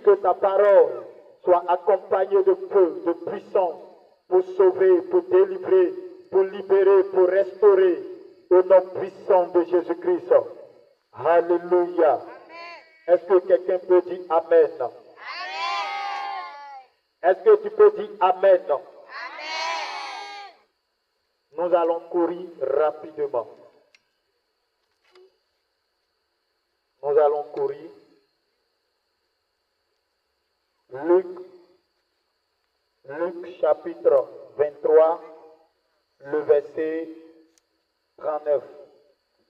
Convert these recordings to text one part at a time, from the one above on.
que ta parole soit accompagnée de feu, de puissance, pour sauver, pour délivrer, pour libérer, pour restaurer, au nom puissant de Jésus-Christ. Alléluia. Est-ce que quelqu'un peut dire Amen? Amen. Est-ce que tu peux dire Amen? Amen. Nous allons courir rapidement. Nous allons courir. Luc chapitre 23, le verset 39.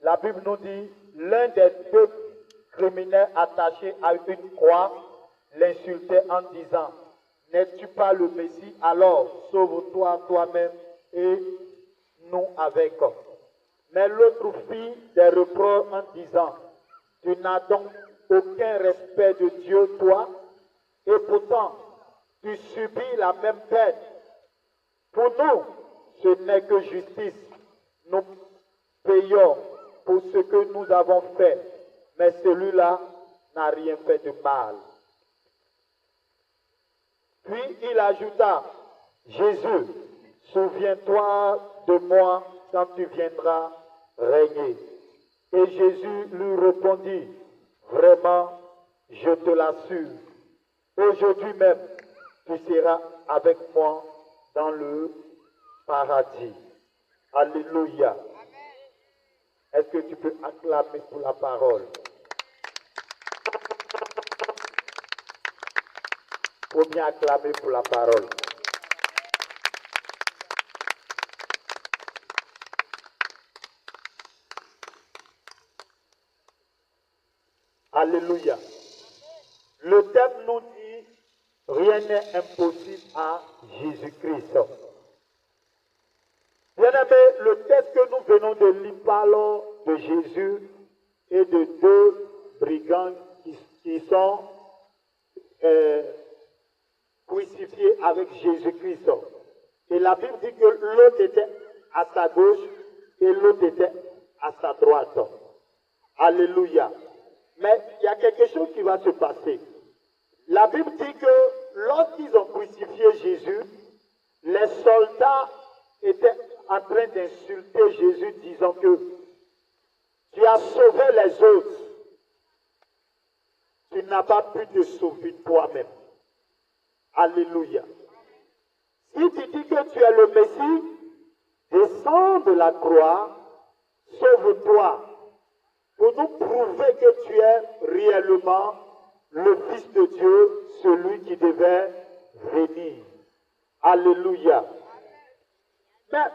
La Bible nous dit, l'un des deux criminels attachés à une croix l'insultait en disant, n'es-tu pas le Messie? Alors sauve-toi toi-même et nous avec. Mais l'autre fit des reproches en disant, tu n'as donc aucun respect de Dieu, toi, et pourtant tu subis la même peine. Pour nous, ce n'est que justice. Nous payons pour ce que nous avons fait, mais celui-là n'a rien fait de mal. Puis il ajouta, Jésus, souviens-toi de moi quand tu viendras régner. Et Jésus lui répondit, vraiment, je te l'assure, aujourd'hui même, tu seras avec moi dans le paradis. Alléluia. Est-ce que tu peux acclamer pour la parole? Il faut bien acclamer pour la parole. Alléluia. Le thème nous dit, rien n'est impossible à Jésus-Christ. Bien-aimés, le texte que nous venons de lire parle de Jésus et de deux brigands qui sont crucifiés avec Jésus-Christ. Et la Bible dit que l'autre était à sa gauche et l'autre était à sa droite. Alléluia. Mais il y a quelque chose qui va se passer. La Bible dit que lorsqu'ils ont crucifié Jésus, les soldats étaient en train d'insulter Jésus, disant que tu as sauvé les autres. Tu n'as pas pu te sauver toi-même. Alléluia. Si tu dis que tu es le Messie, descends de la croix, sauve-toi, pour nous prouver que tu es réellement le Fils de Dieu, celui qui devait venir. Alléluia. Mais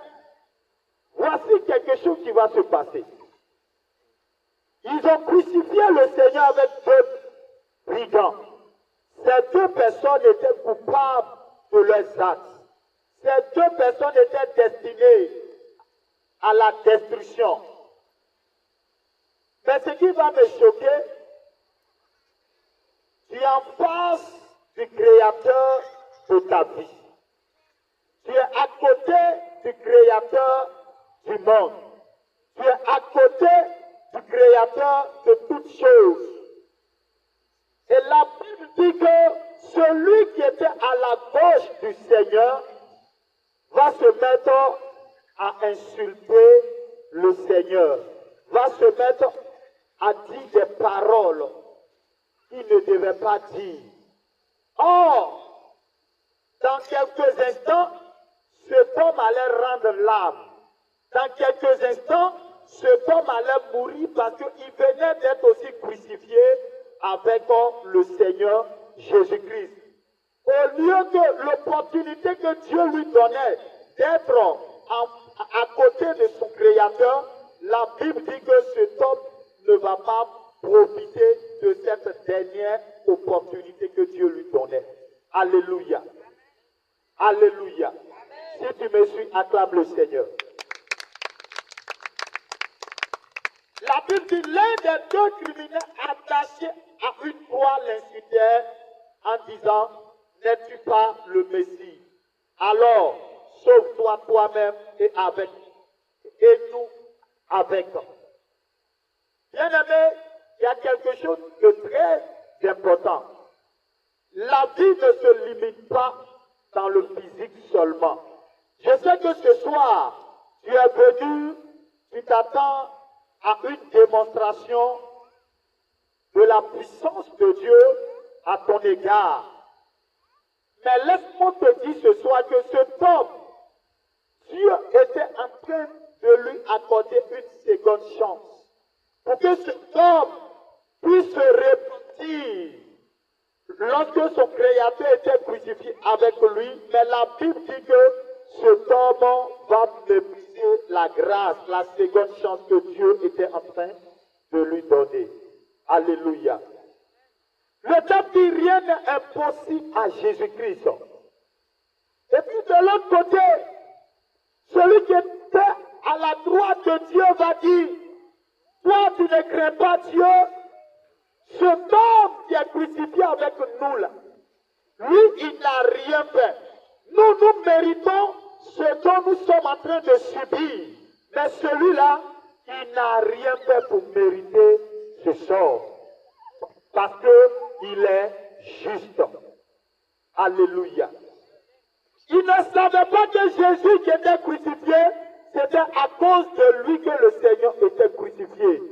voici quelque chose qui va se passer. Ils ont crucifié le Seigneur avec deux brigands. Ces deux personnes étaient coupables de leurs actes. Ces deux personnes étaient destinées à la destruction. Mais ce qui va me choquer, tu es en face du Créateur de ta vie. Tu es à côté du Créateur du monde. Tu es à côté du Créateur de toutes choses. Et la Bible dit que celui qui était à la gauche du Seigneur va se mettre à insulter le Seigneur, va se mettre à dire des paroles qu'il ne devait pas dire. Or, dans quelques instants, cet homme allait rendre l'âme. Dans quelques instants, cet homme allait mourir parce qu'il venait d'être aussi crucifié avec le Seigneur Jésus-Christ. Au lieu que l'opportunité que Dieu lui donnait d'être à côté de son Créateur, la Bible dit que cet homme ne va pas profiter de cette dernière opportunité que Dieu lui donnait. Alléluia. Alléluia. Si tu me suis, acclame le Seigneur. La Bible dit, l'un des deux criminels attachés à une croix l'insultait en disant, n'es-tu pas le Messie? Alors, sauve-toi toi-même et nous avec. Bien-aimé, il y a quelque chose de très important. la vie ne se limite pas dans le physique seulement. Je sais que ce soir, tu es venu, tu t'attends à une démonstration de la puissance de Dieu à ton égard. Mais laisse-moi te dire ce soir que cet homme, Dieu était en train de lui accorder une seconde chance pour que cet homme puisse se repentir lorsque son Créateur était crucifié avec lui. Mais la Bible dit que cet homme va mépriser la grâce, la seconde chance que Dieu était en train de lui donner. Alléluia. Le texte dit rien n'est impossible à Jésus-Christ. Et puis de l'autre côté, celui qui était à la droite de Dieu va dire, toi tu ne crains pas Dieu, cet homme qui est crucifié avec nous là, lui il n'a rien fait. Nous méritons ce dont nous sommes en train de subir. Mais celui-là, il n'a rien fait pour mériter ce sort. Parce qu'il est juste. Alléluia. Il ne savait pas que Jésus qui était crucifié, c'était à cause de lui que le Seigneur était crucifié.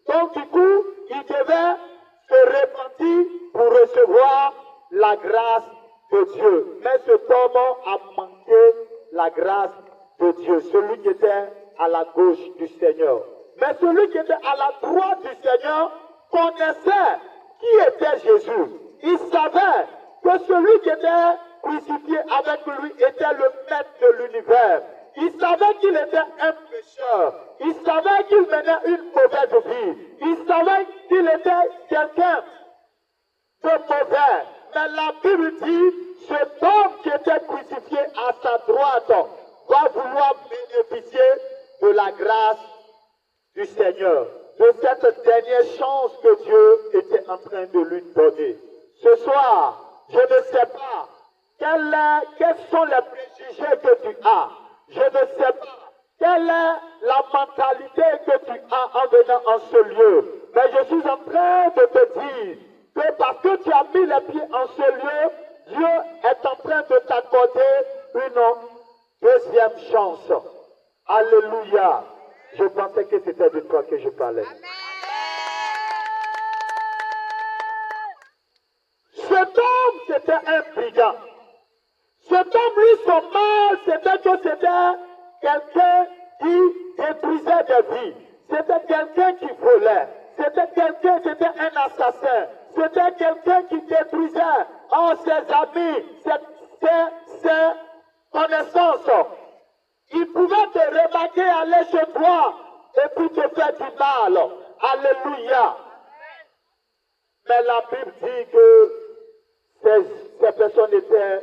Donc du coup, il devait se repentir pour recevoir la grâce de Dieu. Mais cet homme a manqué la grâce de Dieu, celui qui était à la gauche du Seigneur. Mais celui qui était à la droite du Seigneur connaissait qui était Jésus. Il savait que celui qui était crucifié avec lui était le maître de l'univers. Il savait qu'il était un pécheur. Il savait qu'il menait une mauvaise vie. Il savait qu'il était quelqu'un de mauvais. Mais la Bible dit, cet homme qui était crucifié à sa droite va vouloir bénéficier de la grâce du Seigneur, de cette dernière chance que Dieu était en train de lui donner. Ce soir, je ne sais pas quels sont les préjugés que tu as. Je ne sais pas quelle est la mentalité que tu as en venant en ce lieu. Mais je suis en train de te dire que parce que tu as mis les pieds en ce lieu, Dieu est en train de t'accorder une deuxième chance. Alléluia. Je pensais que c'était de toi que je parlais. Cet homme, c'était un brigand. Cet homme, lui, son mal, c'était que c'était quelqu'un qui détruisait des vies. C'était quelqu'un qui volait. C'était un assassin. C'était quelqu'un qui détruisait ses amis, ses connaissances. Il pouvait te remarquer, aller chez toi et puis te faire du mal. Alléluia. Mais la Bible dit que ces personnes étaient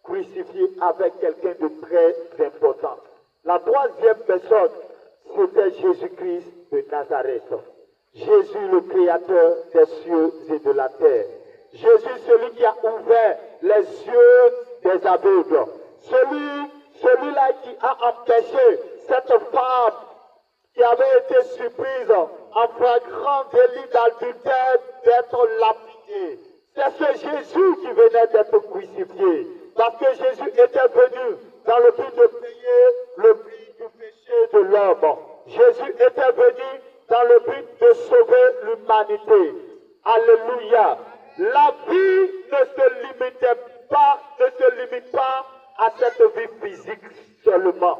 crucifiées avec quelqu'un de très important. La troisième personne, c'était Jésus-Christ de Nazareth. Jésus, le Créateur des cieux et de la terre. Jésus, celui qui a ouvert les yeux des aveugles. Celui-là qui a empêché cette femme qui avait été surprise en flagrant délit d'adultère d'être lapidée. C'est ce Jésus qui venait d'être crucifié. Parce que Jésus était venu dans le but de payer le prix du péché de l'homme. Jésus était venu dans le but de sauver l'humanité. Alléluia. La vie ne se limite pas à cette vie physique seulement.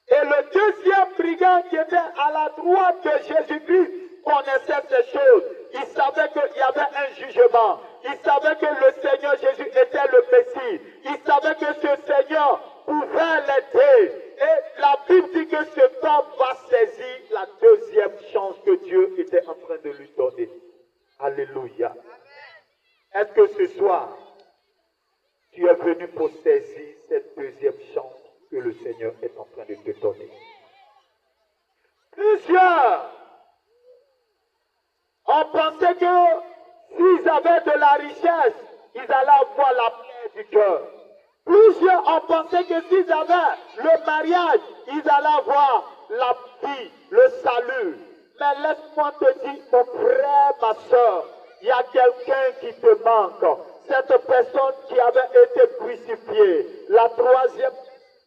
Et le deuxième brigand qui était à la droite de Jésus-Christ connaissait ces choses. Il savait qu'il y avait un jugement. Il savait que le Seigneur Jésus était le Messie. Il savait que ce Seigneur pouvait l'aider. Et la Bible dit que cet homme va saisir la deuxième chance que Dieu était en train de lui donner. Alléluia. Est-ce que ce soir, tu es venu pour saisir cette deuxième chance que le Seigneur est en train de te donner? Plusieurs ont pensé que s'ils avaient de la richesse, ils allaient avoir la paix du cœur. Plusieurs ont pensé que s'ils avaient le mariage, ils allaient avoir la vie, le salut. Mais laisse-moi te dire, mon frère, ma soeur, il y a quelqu'un qui te manque, cette personne qui avait été crucifiée, la troisième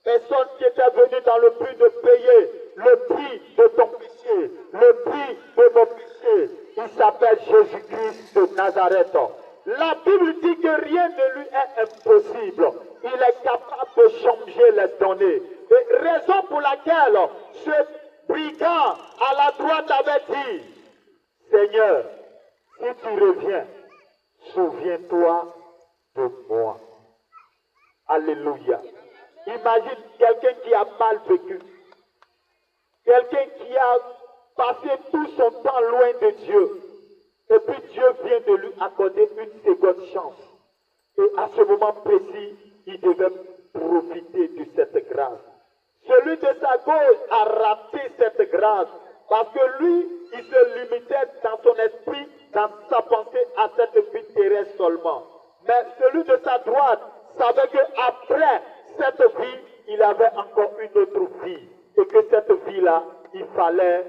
personne qui était venue dans le but de payer le prix de ton péché, le prix de mon péché, il s'appelle Jésus-Christ de Nazareth. La Bible dit que rien ne lui est impossible. Il est capable de changer les données. Et raison pour laquelle ce brigand à la droite avait dit, Seigneur, si tu reviens, souviens-toi de moi. Alléluia. Imagine quelqu'un qui a mal vécu. Quelqu'un qui a passé tout son temps loin de Dieu. Et puis Dieu vient de lui accorder une seconde chance. Et à ce moment précis, il devait profiter de cette grâce. Celui de sa gauche a raté cette grâce parce que lui, il se limitait dans son esprit, dans sa pensée à cette vie terrestre seulement. Mais celui de sa droite savait qu'après cette vie, il avait encore une autre vie. Et que cette vie-là, il fallait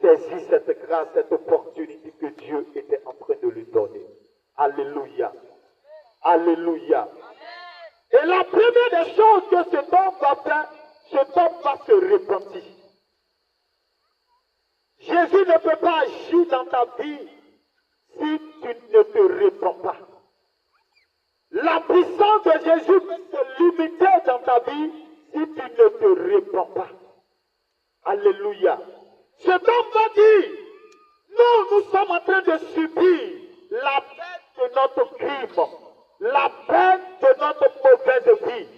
saisir cette grâce, cette opportunité que Dieu était en train de lui donner. Alléluia. Alléluia. Et la première des choses que cet homme va faire, cet homme va se repentir. Jésus ne peut pas agir dans ta vie si tu ne te repens pas. La puissance de Jésus peut se limiter dans ta vie si tu ne te repens pas. Alléluia. Cet homme va dire, nous sommes en train de subir la peine de notre crime, la peine de notre mauvaise vie.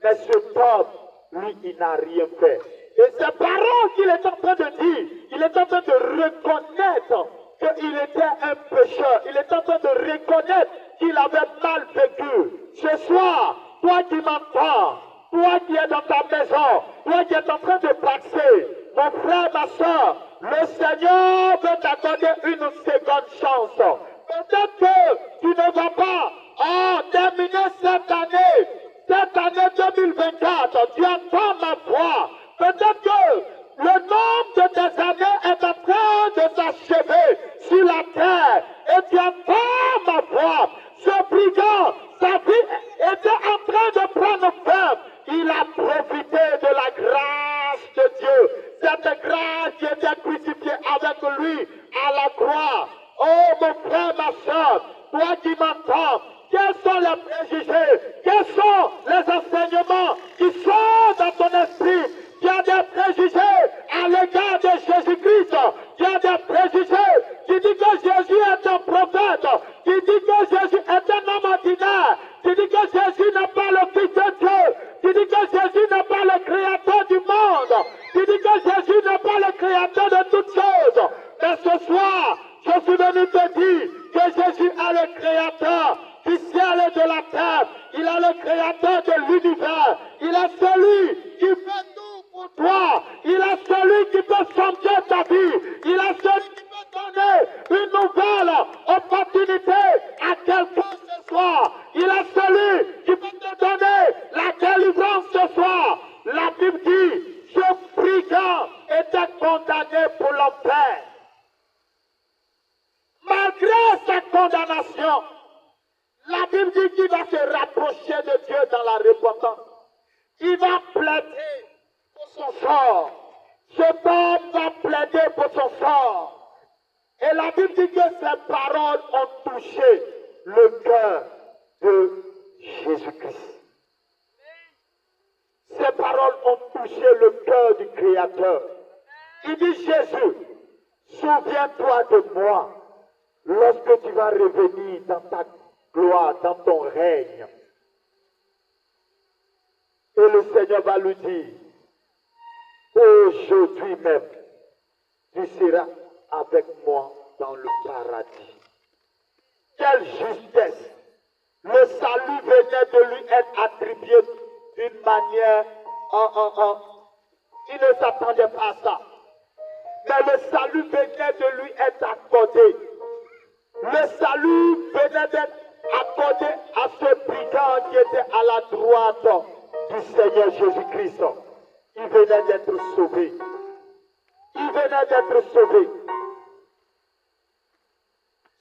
Mais cet homme, lui, il n'a rien fait. Et ces paroles qu'il est en train de dire, il est en train de reconnaître qu'il était un pécheur. Il est en train de reconnaître qu'il avait mal vécu. Ce soir, toi qui m'entends, toi qui es dans ta maison, toi qui es en train de passer, mon frère, ma soeur, le Seigneur veut t'accorder une seconde chance. Peut-être que tu ne vas pas terminer cette année 2024. Tu entends ma voix. Peut-être que le nombre de tes années est en train de s'achever sur la terre. Et tu entends ma voix. Ce brigand, sa vie était en train de prendre fin. Il a profité de la grâce de Dieu. Cette grâce qui était crucifiée avec lui à la croix. Oh mon frère, ma soeur, toi qui m'entends, quels sont les préjugés, quels sont les enseignements qui sont dans ton esprit? Tu as des préjugés à l'égard de Jésus-Christ. Tu as des préjugés qui disent que Jésus est un prophète, qui disent que Jésus est un homme ordinaire, qui disent que Jésus n'est pas le Fils de Dieu, qui disent que Jésus n'est pas le créateur du monde, qui disent que Jésus n'est pas le créateur de toutes choses. Mais ce soir, je suis venu te dire que Jésus est le créateur du ciel et de la terre. Il est le créateur de l'univers. Il est celui qui fait tout pour toi. Il est celui qui peut changer ta vie. Il est celui qui peut donner une nouvelle opportunité à quelqu'un ce soir. Il est celui qui peut te donner la délivrance ce soir. La Bible dit, ce brigand était condamné pour l'enfer. Malgré sa condamnation, la Bible dit qu'il va se rapprocher de Dieu dans la repentance. Il va plaider pour son sort. Cet homme va plaider pour son sort. Et la Bible dit que ces paroles ont touché le cœur de Jésus-Christ. Ces paroles ont touché le cœur du Créateur. Il dit, Jésus, souviens-toi de moi lorsque tu vas revenir dans ta gloire, dans ton règne. Et le Seigneur va lui dire, aujourd'hui même, tu seras avec moi dans le paradis. Quelle justesse! Le salut venait de lui être attribué d'une manière, il ne s'attendait pas à ça. Mais le salut venait de lui être accordé. Le salut venait d'être accordé à ce brigand qui était à la droite du Seigneur Jésus-Christ. Il venait d'être sauvé. Il venait d'être sauvé.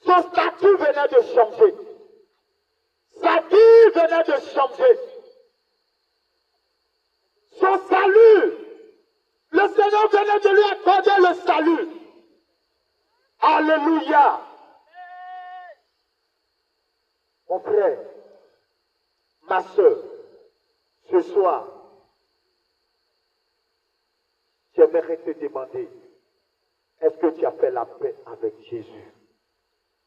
Son statut venait de changer. venait de changer. Son salut, le Seigneur venait de lui accorder le salut. Alléluia. Mon frère, ma soeur, ce soir, j'aimerais te demander, est-ce que tu as fait la paix avec Jésus?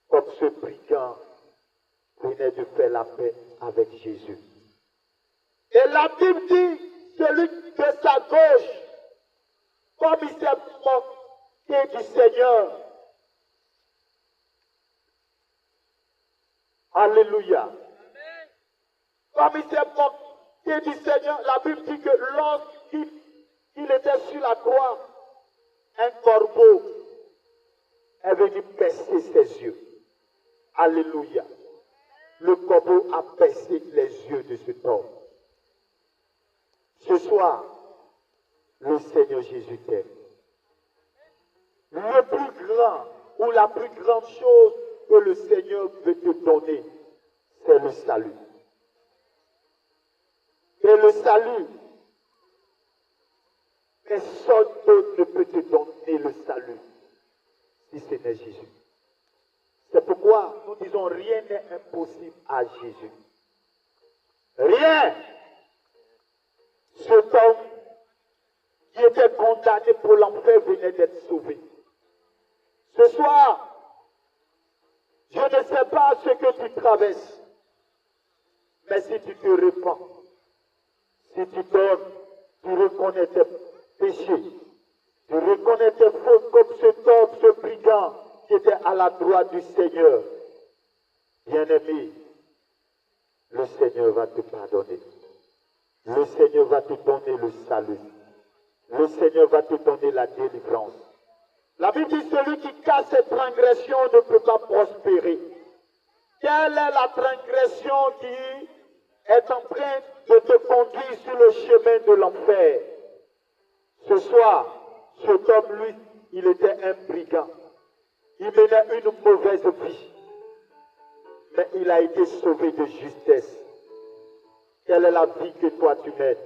Comme ce brigand venait de faire la paix avec Jésus. Et la Bible dit, celui de sa gauche, comme il s'est moqué du Seigneur. Alléluia. Comme il s'est moqué du Seigneur, la Bible dit que lorsqu'il était sur la croix, un corbeau est venu percer ses yeux. Alléluia. Le corbeau a percé les yeux de cet homme. Ce soir, le Seigneur Jésus t'aime. Le plus grand ou la plus grande chose que le Seigneur veut te donner, c'est le salut. Et le salut, personne d'autre ne peut te donner le salut si ce n'est Jésus. C'est pourquoi nous disons rien n'est impossible à Jésus. Rien. Cet homme qui était condamné pour l'enfer venait d'être sauvé. Ce soir, je ne sais pas ce que tu traverses, mais si tu te répands, si tu donnes, tu reconnais tes péchés, tu reconnais tes fautes comme cet homme, ce brigand qui était à la droite du Seigneur. Bien-aimé, le Seigneur va te pardonner. Le Seigneur va te donner le salut. Le Seigneur va te donner la délivrance. La Bible dit, celui qui casse ses transgressions ne peut pas prospérer. Quelle est la transgression qui est en train de te conduire sur le chemin de l'enfer? Ce soir, cet homme, lui, il était un brigand. Il menait une mauvaise vie. Mais il a été sauvé de justesse. Quelle est la vie que toi tu mènes?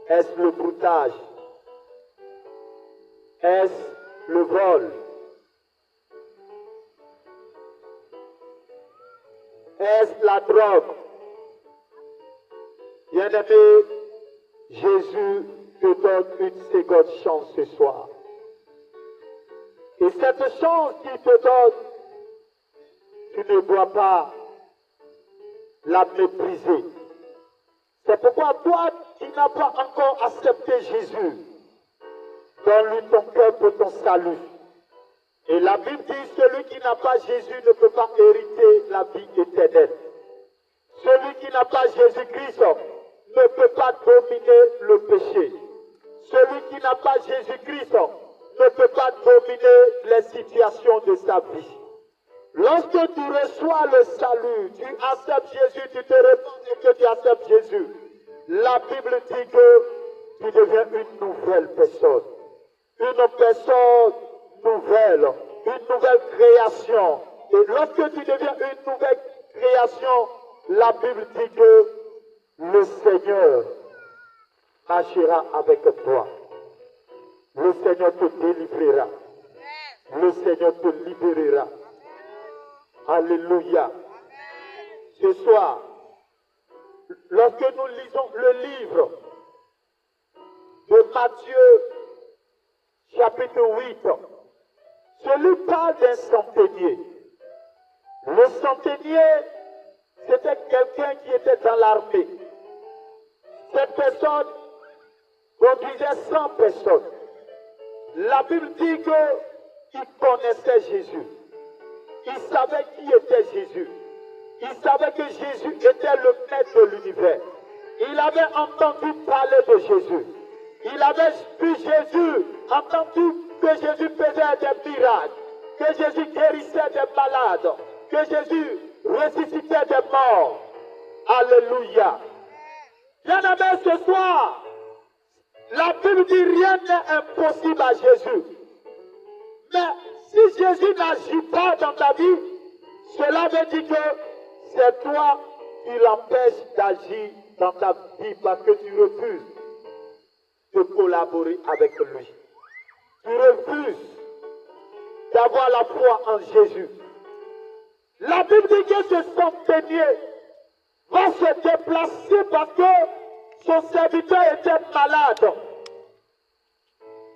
Est-ce le broutage? Est-ce le vol? Est-ce la drogue? Bien-aimé, Jésus te donne une seconde chance ce soir. Et cette chance qu'il te donne, tu ne dois pas la mépriser. C'est pourquoi toi qui n'as pas encore accepté Jésus, donne-lui ton cœur pour ton salut. Et la Bible dit, celui qui n'a pas Jésus ne peut pas hériter la vie éternelle. Celui qui n'a pas Jésus-Christ ne peut pas dominer le péché. Celui qui n'a pas Jésus-Christ ne peut pas dominer les situations de sa vie. Lorsque tu reçois le salut, tu acceptes Jésus, tu te répands et que tu acceptes Jésus, la Bible dit que tu deviens une nouvelle personne. Une personne nouvelle, une nouvelle création. Et lorsque tu deviens une nouvelle création, la Bible dit que le Seigneur marchera avec toi. Le Seigneur te délivrera. Le Seigneur te libérera. Alléluia. Ce soir, lorsque nous lisons le livre de Matthieu, chapitre 8, celui parle d'un centenier. Le centenier, c'était quelqu'un qui était dans l'armée. Cette personne conduisait 100 personnes. La Bible dit qu'il connaissait Jésus. Il savait qui était Jésus. Il savait que Jésus était le maître de l'univers. Il avait entendu parler de Jésus. Il avait vu Jésus, entendu que Jésus faisait des miracles, que Jésus guérissait des malades, que Jésus ressuscitait des morts. Alléluia. Bien-aimés, ce soir, la Bible dit rien n'est impossible à Jésus. Mais si Jésus n'agit pas dans ta vie, cela veut dire que c'est toi qui l'empêche d'agir dans ta vie parce que tu refuses de collaborer avec lui. Tu refuses d'avoir la foi en Jésus. La Bible dit que ce centenier va se déplacer parce que son serviteur était malade.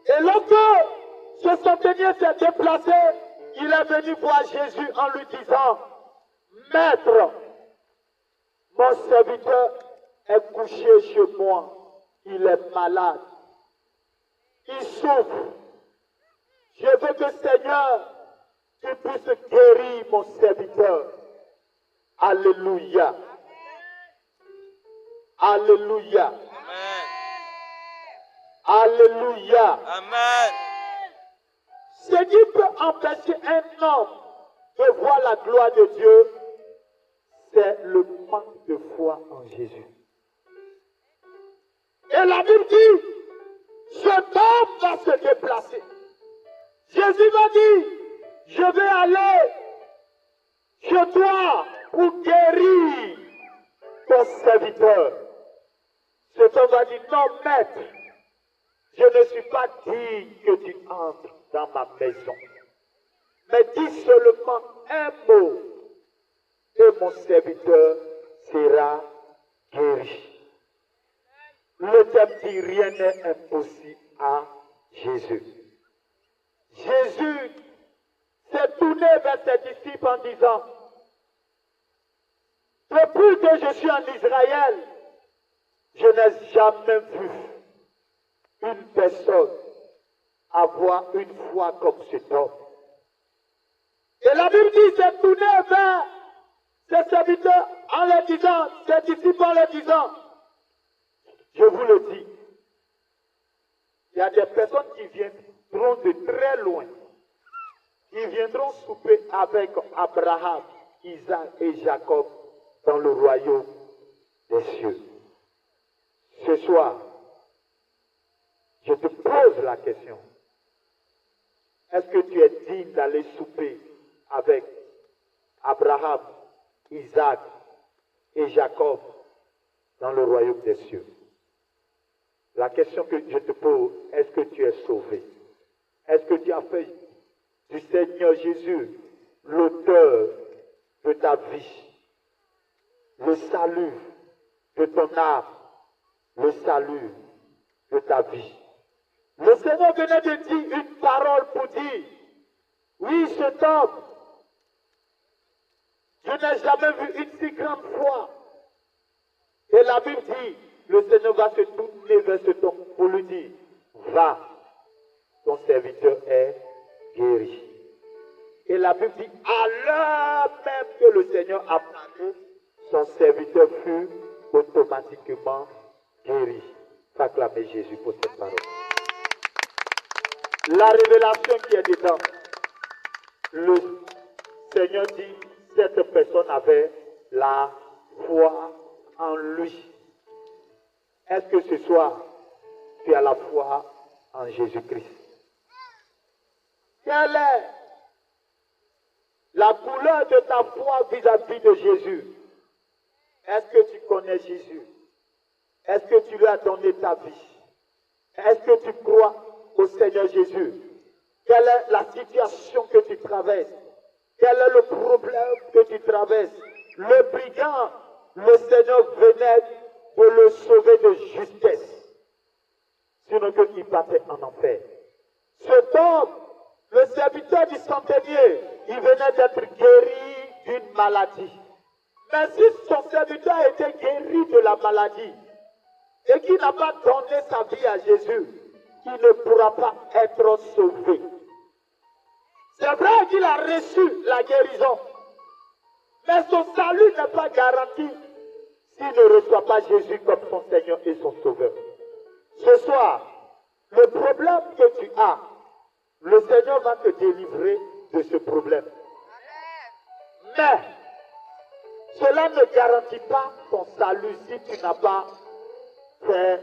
Et lorsque ce centenier s'est déplacé, il est venu voir Jésus en lui disant, « Maître, mon serviteur est couché chez moi, il est malade, il souffre. Je veux que Seigneur, tu puisses guérir mon serviteur. » Alléluia. Alléluia. Amen. Alléluia. Amen. Ce qui peut empêcher un homme de voir la gloire de Dieu, c'est le manque de foi en Jésus. Et la Bible dit, cet homme va se déplacer. Jésus va dire, je vais aller chez toi pour guérir ton serviteur. Cet homme va dire, non maître, je ne suis pas digne que tu entres dans ma maison. Mais dis seulement un mot et mon serviteur sera guéri. Le thème dit, rien n'est impossible à Jésus. Jésus s'est tourné vers ses disciples en disant, depuis que je suis en Israël, je n'ai jamais vu une personne avoir une foi comme cet homme. Et la Bible dit, s'est tourné vers ses serviteurs en leur disant, ses disciples en leur disant, je vous le dis, il y a des personnes qui viendront de très loin, qui viendront souper avec Abraham, Isaac et Jacob dans le royaume des cieux. Ce soir, je te pose la question. Est-ce que tu es digne d'aller souper avec Abraham, Isaac et Jacob dans le royaume des cieux? La question que je te pose, est-ce que tu es sauvé? Est-ce que tu as fait du Seigneur Jésus l'auteur de ta vie, le salut de ton âme, le salut de ta vie? Le Seigneur venait de dire une parole pour dire, oui, cet homme, je n'ai jamais vu une si grande foi. Et la Bible dit, le Seigneur va se tourner vers cet homme pour lui dire, va, ton serviteur est guéri. Et la Bible dit, à l'heure même que le Seigneur a parlé, son serviteur fut automatiquement guéri. Acclamez Jésus pour cette parole. La révélation qui est dedans, le Seigneur dit, cette personne avait la foi en lui. Est-ce que ce soir, tu as la foi en Jésus-Christ? Quelle est la couleur de ta foi vis-à-vis de Jésus? Est-ce que tu connais Jésus? Est-ce que tu lui as donné ta vie? Est-ce que tu crois au Seigneur Jésus? Quelle est la situation que tu traverses? Quel est le problème que tu traverses? Le brigand, le Seigneur venait de le sauver de justesse, sinon qu'il partait en enfer. Cet homme, le serviteur du centenier, il venait d'être guéri d'une maladie. Mais si son serviteur a été guéri de la maladie et qu'il n'a pas donné sa vie à Jésus, il ne pourra pas être sauvé. C'est vrai qu'il a reçu la guérison, mais son salut n'est pas garanti s'il ne reçoit pas Jésus comme son Seigneur et son Sauveur. Ce soir, le problème que tu as, le Seigneur va te délivrer de ce problème. Mais cela ne garantit pas ton salut si tu n'as pas fait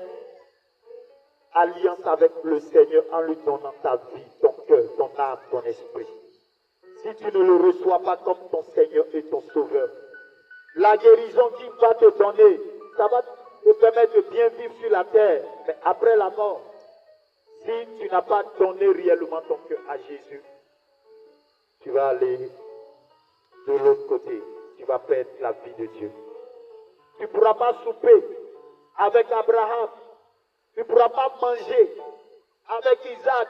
alliance avec le Seigneur en lui donnant ta vie, ton cœur, ton âme, ton esprit. Si tu ne le reçois pas comme ton Seigneur et ton Sauveur, La guérison qu'il va te donner, ça va te permettre de bien vivre sur la terre. Mais après la mort, si tu n'as pas donné réellement ton cœur à Jésus, tu vas aller de l'autre côté. Tu vas perdre la vie de Dieu. Tu ne pourras pas souper avec Abraham. Tu ne pourras pas manger avec Isaac.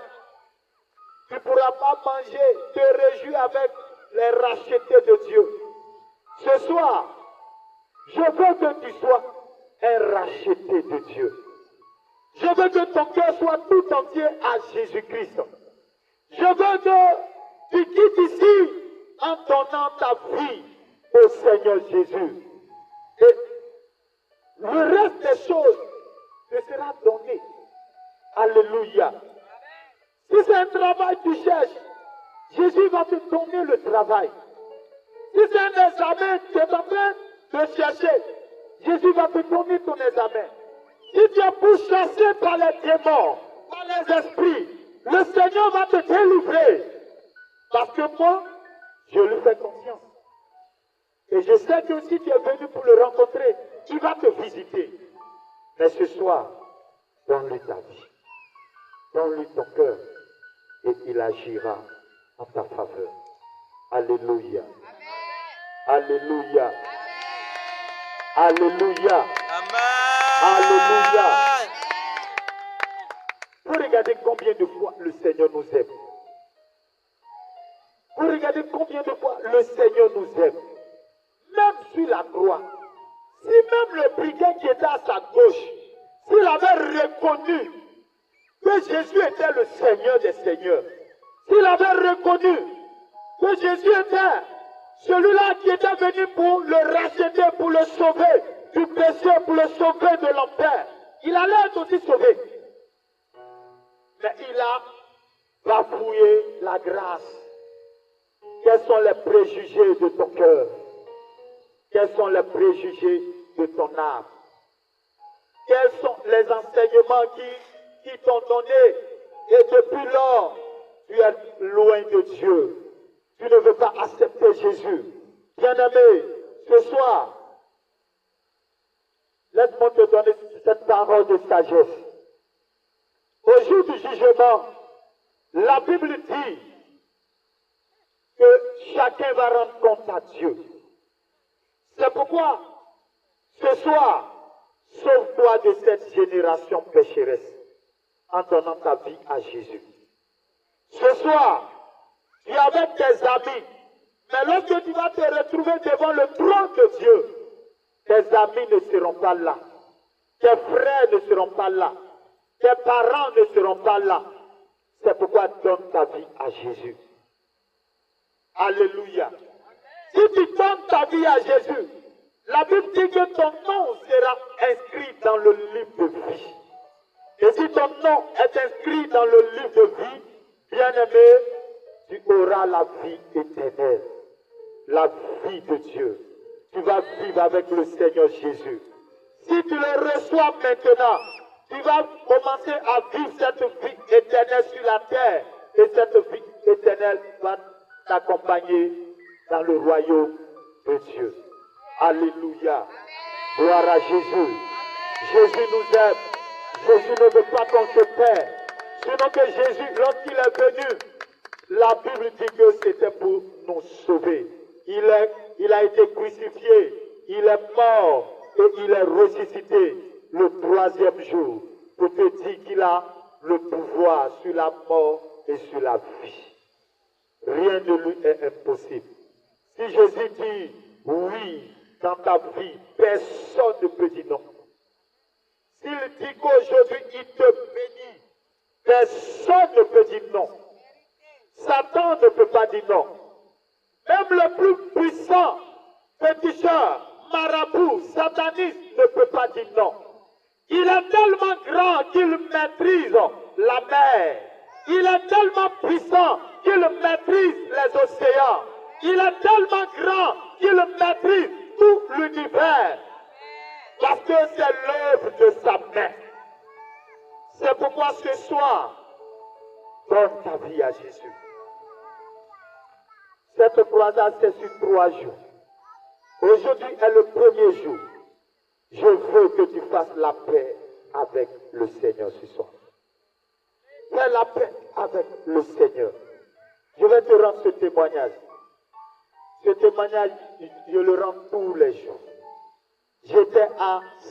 Tu ne pourras pas manger, te réjouir avec les rachetés de Dieu. Ce soir, je veux que tu sois un racheté de Dieu. Je veux que ton cœur soit tout entier à Jésus-Christ. Je veux que tu quittes ici en donnant ta vie au Seigneur Jésus. Et le reste des choses te sera donné. Alléluia. Si c'est un travail que tu cherches, Jésus va te donner le travail. Si c'est un examen que tu es en train de chercher, Jésus va te donner ton examen. Si tu es pourchassé par les démons, par les esprits, le Seigneur va te délivrer. Parce que moi, je lui fais confiance. Et je sais que si tu es venu pour le rencontrer, il va te visiter. Mais ce soir, donne-lui ta vie. Donne-lui ton cœur. Et il agira en ta faveur. Alléluia. Alléluia. Alléluia. Alléluia. Vous regardez combien de fois le Seigneur nous aime. Vous regardez combien de fois le Seigneur nous aime. Même sur la croix. Si même le brigand qui était à sa gauche, s'il avait reconnu que Jésus était le Seigneur des Seigneurs, s'il avait reconnu que Jésus était celui-là qui était venu pour le racheter, pour le sauver du péché, pour le sauver de l'enfer, il allait être aussi sauvé. Mais il a bafouillé la grâce. Quels sont les préjugés de ton cœur? Quels sont les préjugés de ton âme? Quels sont les enseignements qui t'ont donné? Et depuis lors, tu es loin de Dieu. Tu ne veux pas accepter Jésus. Bien-aimé, ce soir, laisse-moi te donner cette parole de sagesse. Au jour du jugement, la Bible dit que chacun va rendre compte à Dieu. C'est pourquoi, ce soir, sauve-toi de cette génération pécheresse en donnant ta vie à Jésus. Ce soir, tu es avec tes amis, mais lorsque tu vas te retrouver devant le trône de Dieu, tes amis ne seront pas là, tes frères ne seront pas là, tes parents ne seront pas là. C'est pourquoi donne ta vie à Jésus. Alléluia. Si tu donnes ta vie à Jésus, la Bible dit que ton nom sera inscrit dans le livre de vie. Et si ton nom est inscrit dans le livre de vie, bien-aimé, tu auras la vie éternelle, la vie de Dieu. Tu vas vivre avec le Seigneur Jésus. Si tu le reçois maintenant, tu vas commencer à vivre cette vie éternelle sur la terre. Et cette vie éternelle va t'accompagner dans le royaume de Dieu. Alléluia. Gloire à Jésus. Jésus nous aime. Jésus ne veut pas qu'on se perde. Sinon que Jésus, lorsqu'il est venu, la Bible dit que c'était pour nous sauver. Il a été crucifié, il est mort et il est ressuscité le troisième jour pour te dire qu'il a le pouvoir sur la mort et sur la vie. Rien ne lui est impossible. Si Jésus dit oui dans ta vie, personne ne peut dire non. S'il dit qu'aujourd'hui il te bénit, personne ne peut dire non. Satan ne peut pas dire non. Même le plus puissant féticheur, marabout, sataniste ne peut pas dire non. Il est tellement grand qu'il maîtrise la mer. Il est tellement puissant qu'il maîtrise les océans. Il est tellement grand qu'il maîtrise tout l'univers. Parce que c'est l'œuvre de sa main. C'est pourquoi ce soir, donne ta vie à Jésus. Cette croisade, c'est sur 3 jours. Aujourd'hui est le premier jour. Je veux que tu fasses la paix avec le Seigneur ce soir. Fais la paix avec le Seigneur. Je vais te rendre ce témoignage. Ce témoignage, je le rends tous les jours. J'étais à